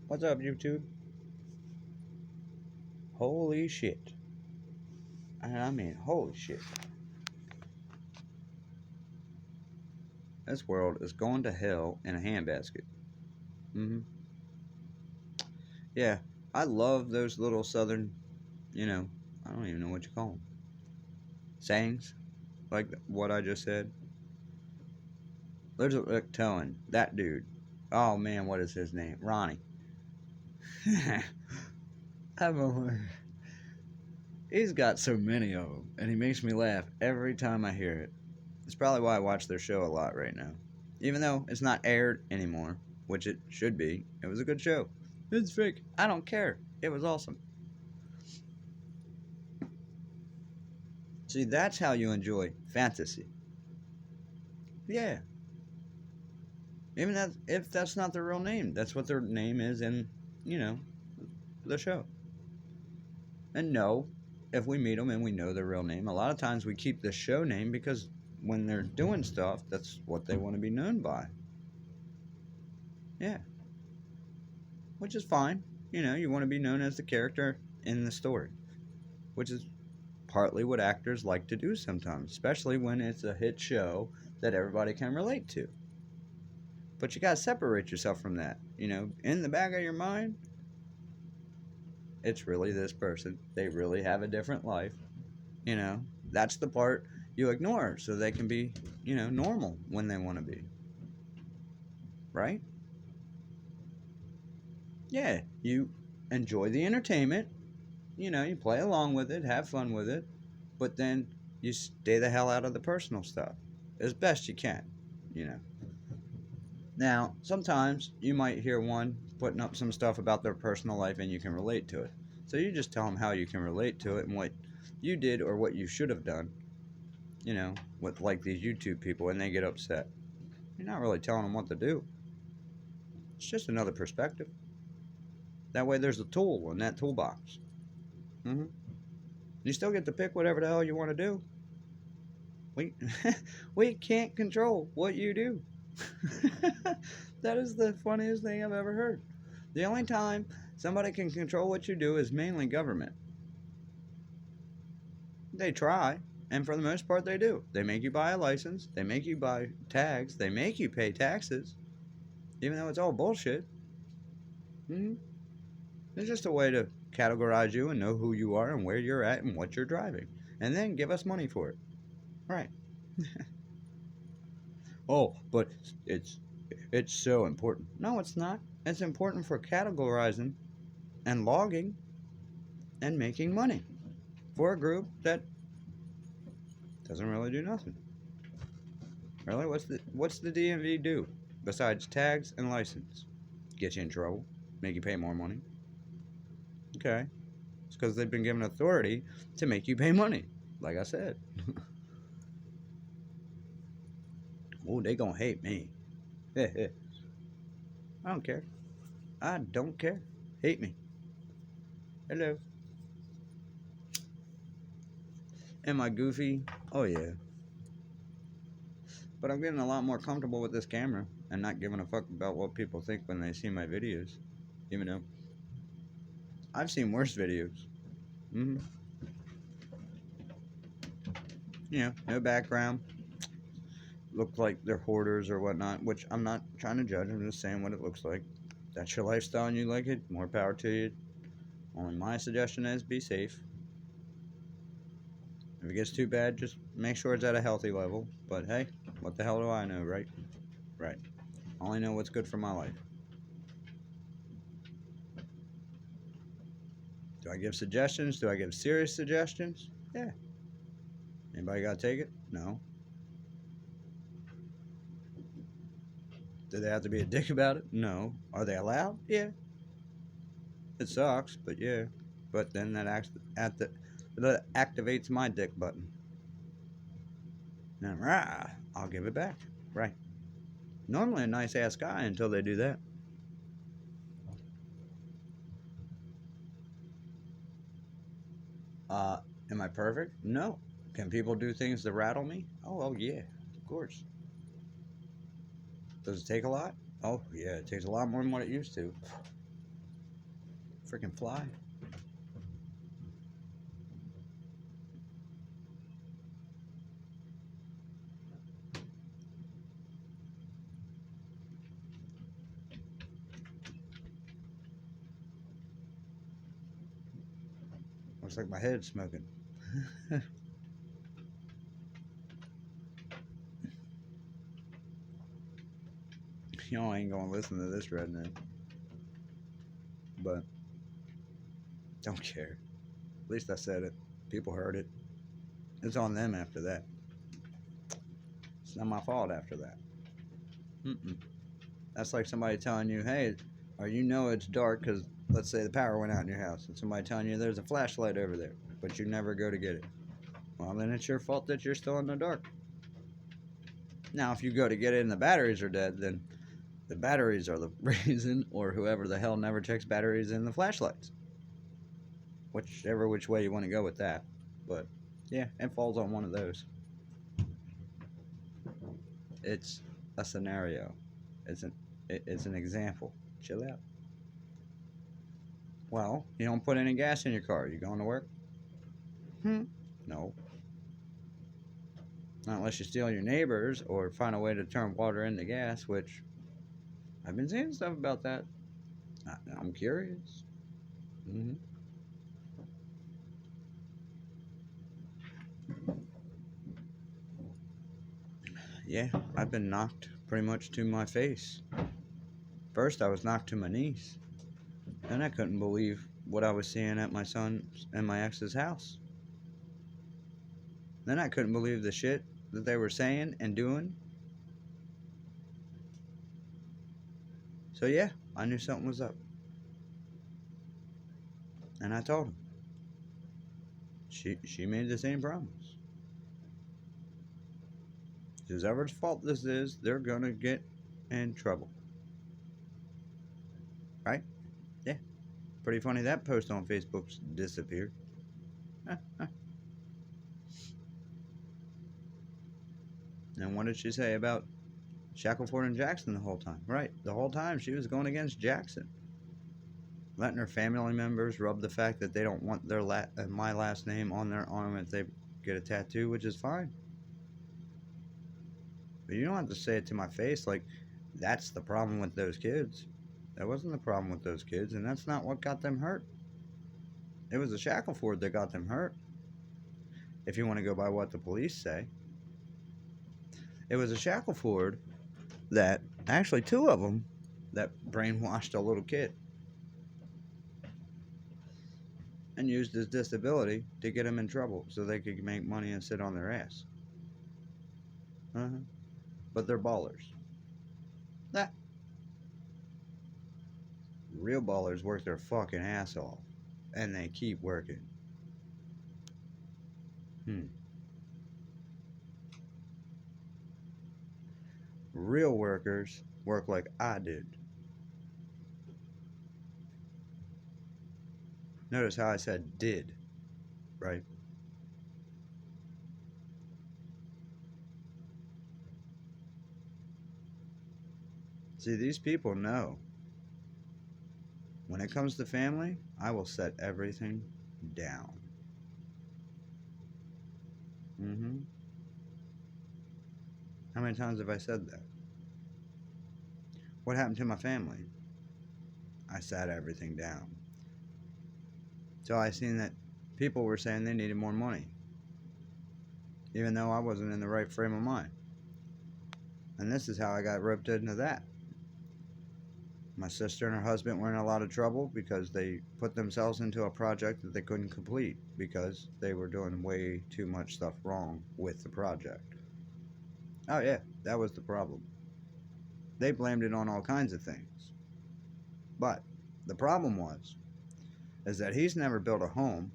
What's up, YouTube? Holy shit. And I mean, holy shit. This world is going to hell in a handbasket. Mm-hmm. Yeah, I love those little southern, you know, I don't even know what you call them. Sayings, like what I just said. There's like telling that dude. Oh man, what is his name? Ronnie. I'm a, he's got so many of them, and he makes me laugh every time I hear it. It's probably why I watch their show a lot right now. Even though it's not aired anymore, which it should be, it was a good show. It's fake. I don't care. It was awesome. See, that's how you enjoy fantasy. Yeah. Even that, if that's not their real name, that's what their name is in, you know, the show. And no, if we meet them and we know their real name, a lot of times we keep the show name because when they're doing stuff, that's what they want to be known by. Yeah. Which is fine. You know, you want to be known as the character in the story, which is partly what actors like to do sometimes, especially when it's a hit show that everybody can relate to. But you got to separate yourself from that. You know, in the back of your mind, it's really this person. They really have a different life. You know, that's the part you ignore so they can be, you know, normal when they want to be. Right? Yeah, you enjoy the entertainment. You know, you play along with it, have fun with it, but then you stay the hell out of the personal stuff as best you can, you know. Now, sometimes you might hear one putting up some stuff about their personal life and you can relate to it. So you just tell them how you can relate to it and what you did or what you should have done, you know, with like these YouTube people and they get upset. You're not really telling them what to do. It's just another perspective. That way there's a tool in that toolbox. Mm-hmm. You still get to pick whatever the hell you want to do. We, we can't control what you do. That is the funniest thing I've ever heard. The only time somebody can control what you do is mainly government. They try, and for the most part, they do. They make you buy a license, they make you buy tags, they make you pay taxes, even though it's all bullshit. Mm-hmm. It's just a way to categorize you and know who you are and where you're at and what you're driving, and then give us money for it. Right. Oh, but it's it's so important. No, it's not. It's important for categorizing and logging and making money for a group that doesn't really do nothing. Really, what's the DMV do besides tags and license? Get you in trouble, make you pay more money. Okay, it's because they've been given authority to make you pay money. Like I said. Oh, they gonna hate me. I don't care. I don't care. Hate me. Hello. Am I goofy? Oh yeah. But I'm getting a lot more comfortable with this camera and not giving a fuck about what people think when they see my videos. Even though I've seen worse videos. Mm-hmm. You know, no background. Look like they're hoarders or whatnot, which I'm not trying to judge. I'm just saying what it looks like. That's your lifestyle and you like it. More power to you. Only my suggestion is be safe. If it gets too bad, just make sure it's at a healthy level. But hey, what the hell do I know, right? Right. I only know what's good for my life. Do I give suggestions? Do I give serious suggestions? Yeah. Anybody got to take it? No. Do they have to be a dick about it? No. Are they allowed? Yeah. It sucks, but yeah. But then that activates my dick button. Now, rah, I'll give it back. Right. Normally a nice ass guy until they do that. Uh, am I perfect? No. Can people do things to rattle me? Oh, well, yeah, of course. Does it take a lot? Oh, yeah, it takes a lot more than what it used to. Freaking fly. Looks like my head's smoking. Y'all ain't gonna listen to this redneck, but don't care. At least I said it. People heard it. It's on them after that. It's not my fault after that. Mm-mm. That's like somebody telling you, hey, or you know it's dark because let's say the power went out in your house, and somebody telling you there's a flashlight over there, but you never go to get it. Well, then it's your fault that you're still in the dark. Now, if you go to get it and the batteries are dead, then the batteries are the reason, or whoever the hell never checks batteries in the flashlights. Which way you want to go with that. But yeah, it falls on one of those. It's a scenario. It's an example. Chill out. Well, you don't put any gas in your car. You going to work? No. Not unless you steal your neighbors or find a way to turn water into gas, which I've been seeing stuff about that. I'm curious. hmm Yeah, I've been knocked pretty much to my face. First, I was knocked to my knees. Then I couldn't believe what I was seeing at my son's and my ex's house. Then I couldn't believe the shit that they were saying and doing. So yeah, I knew something was up. And I told him. She made the same promise. Whoever's fault this is, they're gonna get in trouble. Right? Yeah. Pretty funny that post on Facebook's disappeared. And what did she say about Shackleford and Jackson the whole time? Right. The whole time she was going against Jackson. Letting her family members rub the fact that they don't want my last name on their arm if they get a tattoo, which is fine. But you don't have to say it to my face like that's the problem with those kids. That wasn't the problem with those kids, and that's not what got them hurt. It was the Shackleford that got them hurt. If you want to go by what the police say, it was a Shackleford that actually two of them that brainwashed a little kid and used his disability to get him in trouble so they could make money and sit on their ass. But they're ballers. That real ballers work their fucking ass off, and they keep working. Real workers work like I did. Notice how I said did, right? See, these people know. When it comes to family, I will set everything down. How many times have I said that? What happened to my family? I sat everything down. So I seen that people were saying they needed more money, even though I wasn't in the right frame of mind. And this is how I got roped into that. My sister and her husband were in a lot of trouble because they put themselves into a project that they couldn't complete because they were doing way too much stuff wrong with the project. Oh yeah, that was the problem. They blamed it on all kinds of things. But the problem is that he's never built a home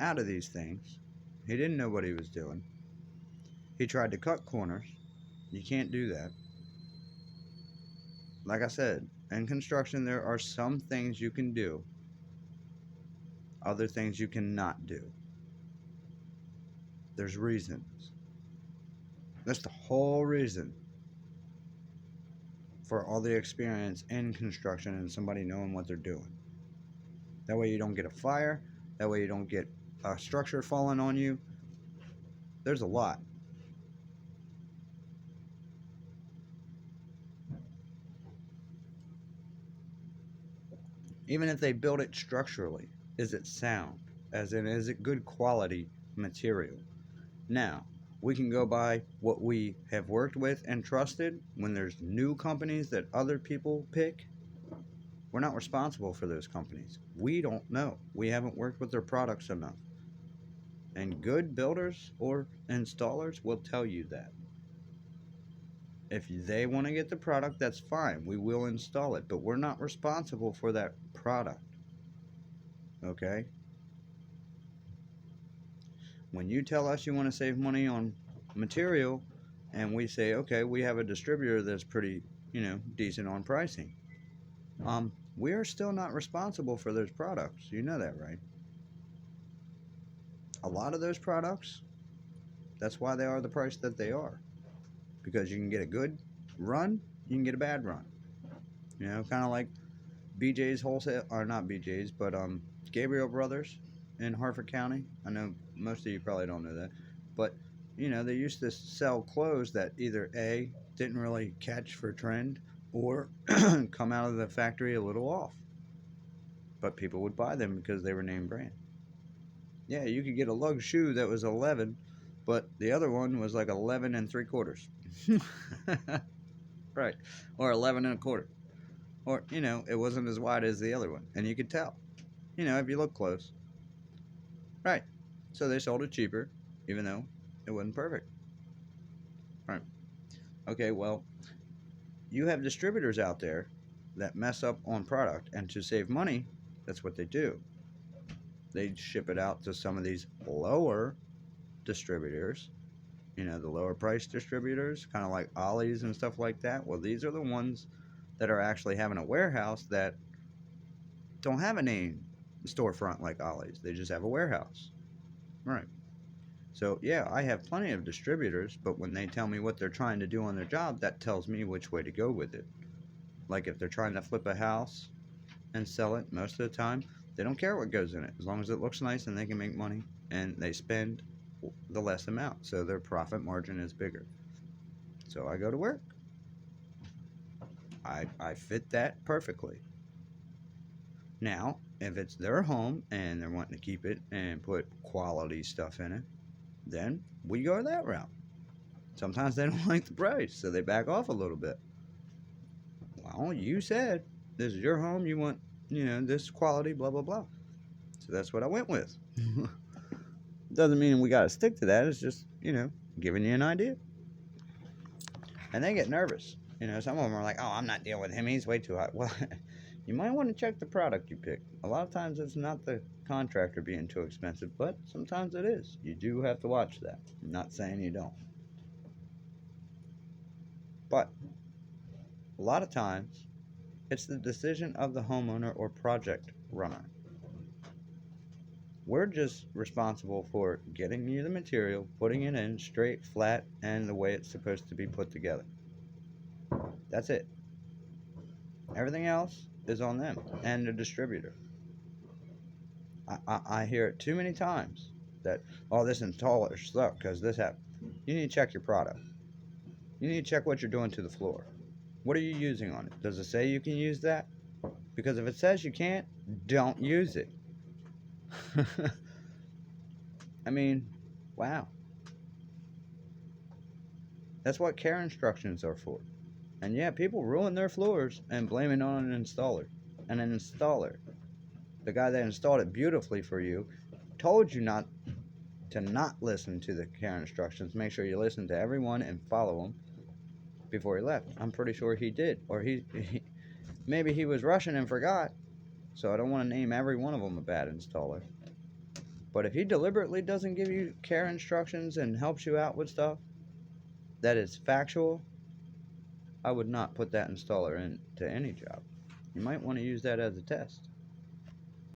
out of these things. He didn't know what he was doing. He tried to cut corners. You can't do that. Like I said, in construction, there are some things you can do, other things you cannot do. There's reasons. That's the whole reason for all the experience in construction and somebody knowing what they're doing. That way you don't get a fire. That way you don't get a structure falling on you. There's a lot. Even if they build it structurally, is it sound? As in, is it good quality material? Now, we can go by what we have worked with and trusted. When there's new companies that other people pick, we're not responsible for those companies. We don't know. We haven't worked with their products enough. And good builders or installers will tell you that. If they want to get the product, that's fine. We will install it, but we're not responsible for that product. Okay? When you tell us you want to save money on material, and we say, okay, we have a distributor that's pretty, decent on pricing. We are still not responsible for those products. You know that, right? A lot of those products, that's why they are the price that they are. Because you can get a good run, you can get a bad run. Kind of like BJ's Wholesale, or not BJ's, but Gabriel Brothers in Harford County. I know most of you probably don't know that. But, they used to sell clothes that either A, didn't really catch for trend, or come out of the factory a little off. But people would buy them because they were name brand. Yeah, you could get a lug shoe that was 11, but the other one was like 11 3/4. Right. Or 11 1/4. Or, it wasn't as wide as the other one. And you could tell, if you look close. Right. So they sold it cheaper, even though it wasn't perfect. Right. Okay, well, you have distributors out there that mess up on product, and to save money, that's what they do. They ship it out to some of these lower distributors, the lower price distributors, kind of like Ollie's and stuff like that. Well, these are the ones that are actually having a warehouse that don't have a name storefront like Ollie's. They just have a warehouse. Right. So, yeah, I have plenty of distributors, but when they tell me what they're trying to do on their job, that tells me which way to go with it. Like if they're trying to flip a house and sell it, most of the time, they don't care what goes in it. As long as it looks nice and they can make money, and they spend the less amount, so their profit margin is bigger. So I go to work. I fit that perfectly. Now, if it's their home and they're wanting to keep it and put quality stuff in it, then we go that route. Sometimes they don't like the price, so they back off a little bit. Well, you said this is your home, you want, this quality, blah, blah, blah. So that's what I went with. Doesn't mean we got to stick to that. It's just, giving you an idea. And they get nervous. Some of them are like, oh, I'm not dealing with him. He's way too hot. Well, you might want to check the product you pick. A lot of times it's not the contractor being too expensive, but sometimes it is. You do have to watch that. I'm not saying you don't. But a lot of times it's the decision of the homeowner or project runner. We're just responsible for getting you the material, putting it in straight, flat, and the way it's supposed to be put together. That's it. Everything else is on them and the distributor. I hear it too many times that, oh, this installer sucks because this happened. You need to check your product. You need to check what you're doing to the floor. What are you using on it? Does it say you can use that? Because if it says you can't, don't use it. I mean, wow. That's what care instructions are for. And yeah, people ruin their floors and blame it on an installer. And an installer, the guy that installed it beautifully for you, told you not listen to the care instructions. Make sure you listen to everyone and follow them before he left. I'm pretty sure he did. Or maybe he was rushing and forgot. So I don't want to name every one of them a bad installer. But if he deliberately doesn't give you care instructions and helps you out with stuff that is factual, I would not put that installer into any job. You might want to use that as a test.